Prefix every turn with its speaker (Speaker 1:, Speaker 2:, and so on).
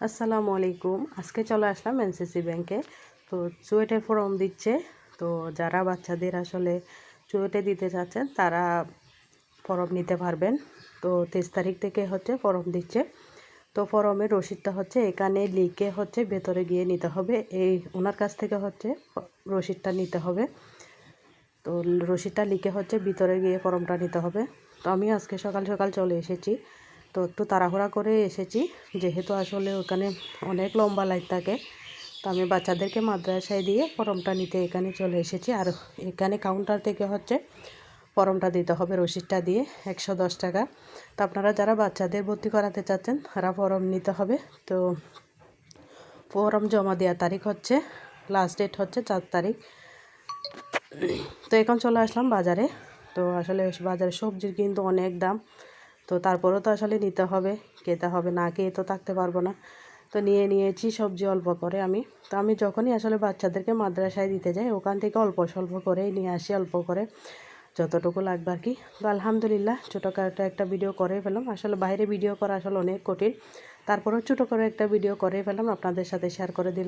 Speaker 1: আসসালামু আলাইকুম। আজকে চলে আসলাম এনসিসি ব্যাংকে। তো চুয়েটের ফর্ম দিচ্ছে। তো যারা বাচ্চাদের আসলে চুয়েটে দিতে চাচ্ছেন তারা ফর্ম নিতে পারবেন। তো 23 তারিখ থেকে ফর্ম দিচ্ছে। তো ফর্মের রসিদটা এখানে লিখে ভেতরে গিয়ে নিতে হবে। এই ওনার কাছ থেকে রসিদটা নিতে হবে। তো রসিদটা লিখে ভিতরে গিয়ে ফর্মটা নিতে হবে। তো আমি আজকে সকাল সকাল চলে এসেছি। তো একটু তাড়াহুড়া করে এসেছি, যেহেতু আসলে ওখানে অনেক লম্বা লাইন থাকে। তো আমি বাচ্চাদেরকে মাদ্রাসায় দিয়ে ফর্মটা নিতে এখানে চলে এসেছি। আর এখানে কাউন্টার থেকে ফর্মটা দিতে হবে রসিদটা দিয়ে 110 টাকা। তো আপনারা যারা বাচ্চাদের ভর্তি করাতে চাচ্ছেন তারা ফর্ম নিতে হবে। তো ফর্ম জমা দেওয়ার তারিখ লাস্ট ডেট 4 তারিখ। তো এখন চলে আসলাম বাজারে। তো আসলে বাজারে সবজির কিন্তু অনেক দাম। তো তারপরেও তো আসলে নিতে হবে, খেতে হবে, না খেয়ে তো থাকতে পারবো না। তো নিয়েছি সবজি অল্প করে আমি। তো আমি যখনই আসলে বাচ্চাদেরকে মাদ্রাসায় দিতে যাই ওখান থেকে অল্প স্বল্প করেই নিয়ে আসি, অল্প করে যতটুকু লাগবে আর কি। তো আলহামদুলিল্লাহ ছোটোখাটো একটা ভিডিও করে ফেলাম। আসলে বাইরে ভিডিও করা আসলে অনেক কঠিন, তারপরেও ছোটো করে একটা ভিডিও করে ফেলাম, আপনাদের সাথে শেয়ার করে দিলাম।